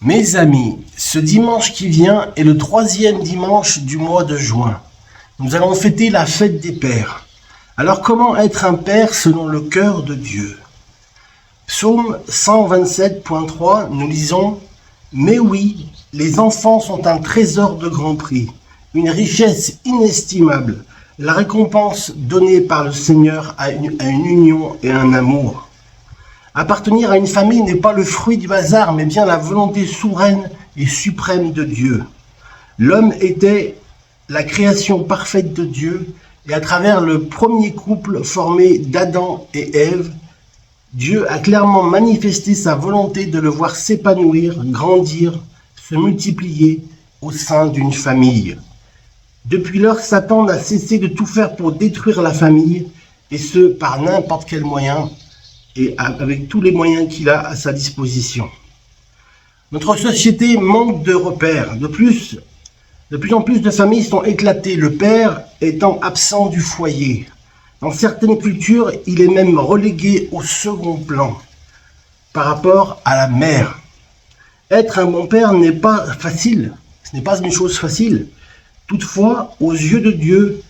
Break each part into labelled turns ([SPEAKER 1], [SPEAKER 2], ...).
[SPEAKER 1] Mes amis, ce dimanche qui vient est le 3e dimanche du mois de juin. Nous allons fêter la fête des pères. Alors comment être un père selon le cœur de Dieu? Psaume 127.3, nous lisons « Mais oui, les enfants sont un trésor de grand prix, une richesse inestimable, la récompense donnée par le Seigneur à une union et un amour. » Appartenir à une famille n'est pas le fruit du hasard, mais bien la volonté souveraine et suprême de Dieu. L'homme était la création parfaite de Dieu, et à travers le premier couple formé d'Adam et Ève, Dieu a clairement manifesté sa volonté de le voir s'épanouir, grandir, se multiplier au sein d'une famille. Depuis lors, Satan n'a cessé de tout faire pour détruire la famille, et ce, par n'importe quel moyen, et avec tous les moyens qu'il a à sa disposition. Notre société manque de repères. De plus en plus de familles sont éclatées, le père étant absent du foyer. Dans certaines cultures, il est même relégué au second plan par rapport à la mère. Être un bon père n'est pas facile, ce n'est pas une chose facile. Toutefois, aux yeux de Dieu,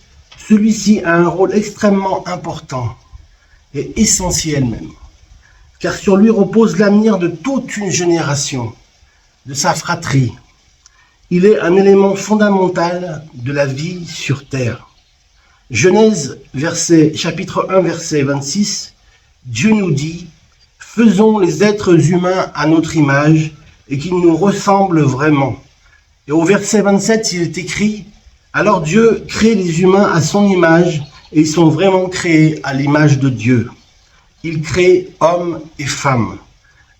[SPEAKER 1] celui-ci a un rôle extrêmement important et essentiel même, car sur lui repose l'avenir de toute une génération, de sa fratrie. Il est un élément fondamental de la vie sur terre. Genèse, chapitre 1, verset 26, Dieu nous dit « Faisons les êtres humains à notre image et qu'ils nous ressemblent vraiment. » Et au verset 27, il est écrit « Alors Dieu crée les humains à son image et ils sont vraiment créés à l'image de Dieu. Il crée hommes et femmes. »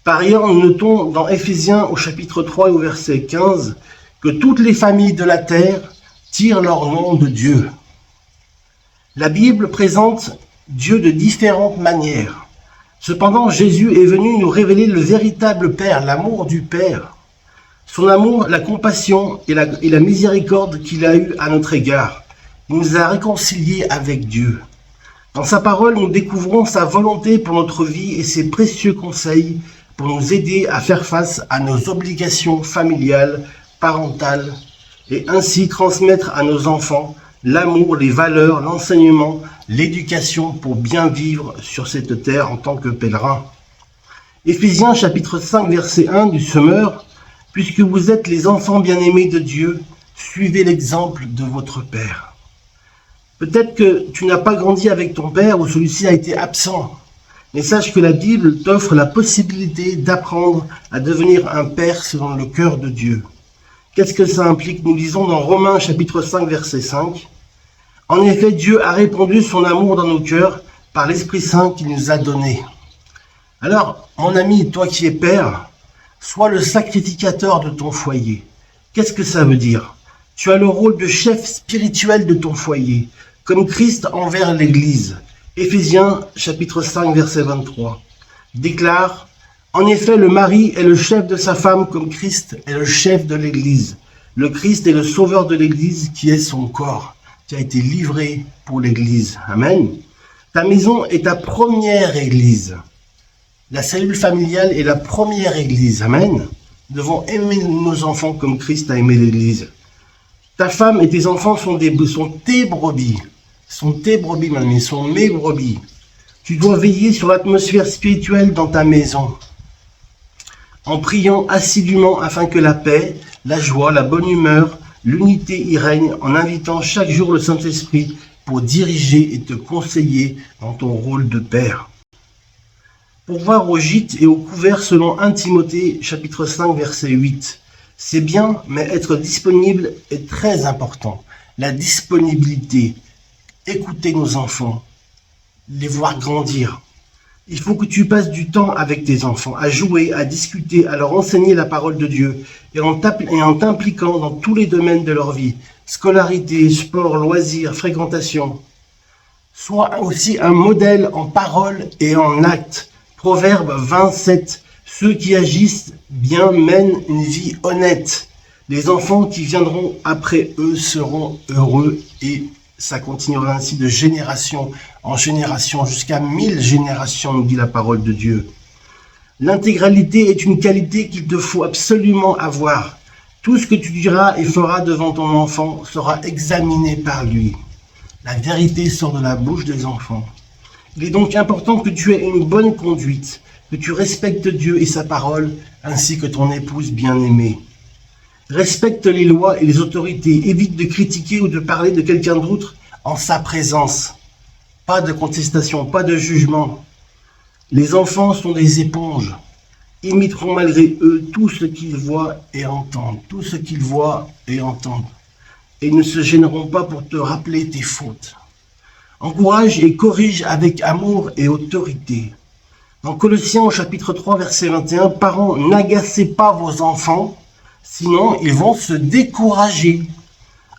[SPEAKER 1] Par ailleurs, nous notons dans Éphésiens au chapitre 3 et au verset 15 que toutes les familles de la terre tirent leur nom de Dieu. La Bible présente Dieu de différentes manières. Cependant, Jésus est venu nous révéler le véritable Père, l'amour du Père. Son amour, la compassion et la miséricorde qu'il a eue à notre égard. Il nous a réconciliés avec Dieu. Dans sa parole, nous découvrons sa volonté pour notre vie et ses précieux conseils pour nous aider à faire face à nos obligations familiales, parentales, et ainsi transmettre à nos enfants l'amour, les valeurs, l'enseignement, l'éducation pour bien vivre sur cette terre en tant que pèlerins. Éphésiens chapitre 5 verset 1 du Semeur, « Puisque vous êtes les enfants bien-aimés de Dieu, suivez l'exemple de votre Père. » Peut-être que tu n'as pas grandi avec ton père ou celui-ci a été absent, mais sache que la Bible t'offre la possibilité d'apprendre à devenir un père selon le cœur de Dieu. Qu'est-ce que ça implique? Nous lisons dans Romains chapitre 5 verset 5. « En effet, Dieu a répandu son amour dans nos cœurs par l'Esprit Saint qu'il nous a donné. » Alors, mon ami, toi qui es père, sois le sacrificateur de ton foyer. Qu'est-ce que ça veut dire? Tu as le rôle de chef spirituel de ton foyer, comme Christ envers l'Église. Éphésiens chapitre 5 verset 23 déclare « En effet, le mari est le chef de sa femme comme Christ est le chef de l'Église. Le Christ est le sauveur de l'Église qui est son corps, qui a été livré pour l'Église. » Amen. Ta maison est ta première Église. La cellule familiale est la première Église. Amen. Nous devons aimer nos enfants comme Christ a aimé l'Église. Ta femme et tes enfants sont tes brebis. Sont tes brebis, mon ami, sont mes brebis. Tu dois veiller sur l'atmosphère spirituelle dans ta maison, en priant assidûment afin que la paix, la joie, la bonne humeur, l'unité y règne, en invitant chaque jour le Saint-Esprit pour diriger et te conseiller dans ton rôle de père. Pourvoir au gîte et au couvert selon 1 Timothée chapitre 5 verset 8. C'est bien, mais être disponible est très important. La disponibilité. Écouter nos enfants, les voir grandir. Il faut que tu passes du temps avec tes enfants, à jouer, à discuter, à leur enseigner la parole de Dieu et en t'impliquant dans tous les domaines de leur vie, scolarité, sport, loisirs, fréquentation. Sois aussi un modèle en parole et en acte. Proverbe 27, ceux qui agissent bien mènent une vie honnête. Les enfants qui viendront après eux seront heureux et ça continuera ainsi de génération en génération jusqu'à 1000 générations, nous dit la parole de Dieu. L'intégralité est une qualité qu'il te faut absolument avoir. Tout ce que tu diras et feras devant ton enfant sera examiné par lui. La vérité sort de la bouche des enfants. Il est donc important que tu aies une bonne conduite, que tu respectes Dieu et sa parole, ainsi que ton épouse bien-aimée. Respecte les lois et les autorités. Évite de critiquer ou de parler de quelqu'un d'autre en sa présence. Pas de contestation, pas de jugement. Les enfants sont des éponges. Imiteront malgré eux tout ce qu'ils voient et entendent. Tout ce qu'ils voient et entendent. Et ils ne se gêneront pas pour te rappeler tes fautes. Encourage et corrige avec amour et autorité. Dans Colossiens au chapitre 3, verset 21, « Parents, n'agacez pas vos enfants, sinon ils vont se décourager. »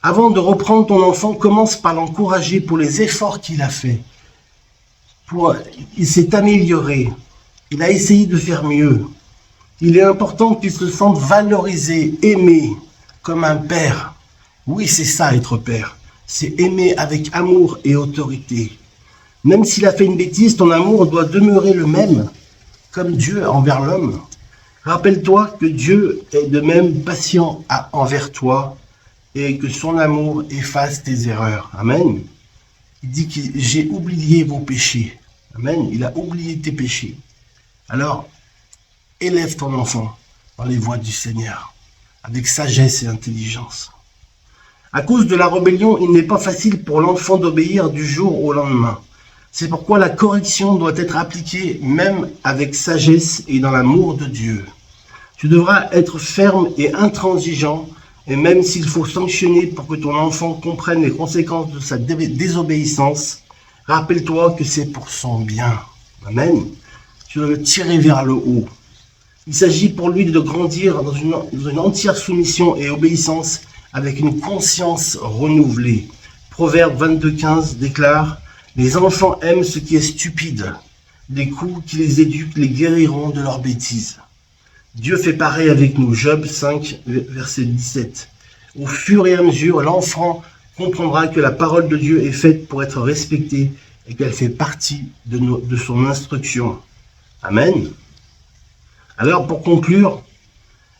[SPEAKER 1] Avant de reprendre ton enfant, commence par l'encourager pour les efforts qu'il a faits. Il s'est amélioré. Il a essayé de faire mieux. Il est important qu'il se sente valorisé, aimé, comme un père. Oui, c'est ça être père. C'est aimer avec amour et autorité. Même s'il a fait une bêtise, ton amour doit demeurer le même, comme Dieu envers l'homme. Rappelle-toi que Dieu est de même patient envers toi et que son amour efface tes erreurs. Amen. Il dit que j'ai oublié vos péchés. Amen. Il a oublié tes péchés. Alors, élève ton enfant dans les voies du Seigneur, avec sagesse et intelligence. À cause de la rébellion, il n'est pas facile pour l'enfant d'obéir du jour au lendemain. C'est pourquoi la correction doit être appliquée même avec sagesse et dans l'amour de Dieu. Tu devras être ferme et intransigeant, et même s'il faut sanctionner pour que ton enfant comprenne les conséquences de sa désobéissance, rappelle-toi que c'est pour son bien. Amen. Tu dois le tirer vers le haut. Il s'agit pour lui de grandir dans une entière soumission et obéissance avec une conscience renouvelée. Proverbe 22,15 déclare « Les enfants aiment ce qui est stupide. Les coups qui les éduquent les guériront de leurs bêtises. » Dieu fait pareil avec nous. Job 5, verset 17. Au fur et à mesure, l'enfant comprendra que la parole de Dieu est faite pour être respectée et qu'elle fait partie de son instruction. Amen. Alors, pour conclure,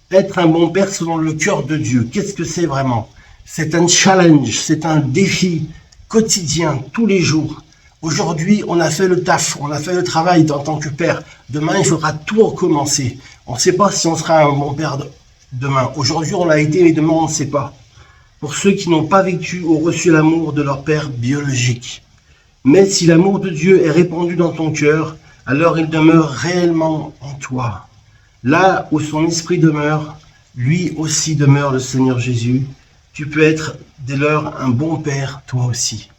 [SPEAKER 1] être un bon père selon le cœur de Dieu, qu'est-ce que c'est vraiment? C'est un challenge, c'est un défi quotidien, tous les jours. Aujourd'hui, on a fait le taf, on a fait le travail en tant que père. Demain, il faudra tout recommencer. On ne sait pas si on sera un bon père demain. Aujourd'hui, on l'a été, mais demain, on ne sait pas. Pour ceux qui n'ont pas vécu ou reçu l'amour de leur père biologique. Mais si l'amour de Dieu est répandu dans ton cœur, alors il demeure réellement en toi. Là où son esprit demeure, lui aussi demeure le Seigneur Jésus. Tu peux être dès lors un bon père, toi aussi.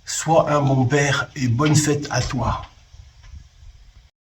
[SPEAKER 1] Sois un bon père et bonne fête à toi.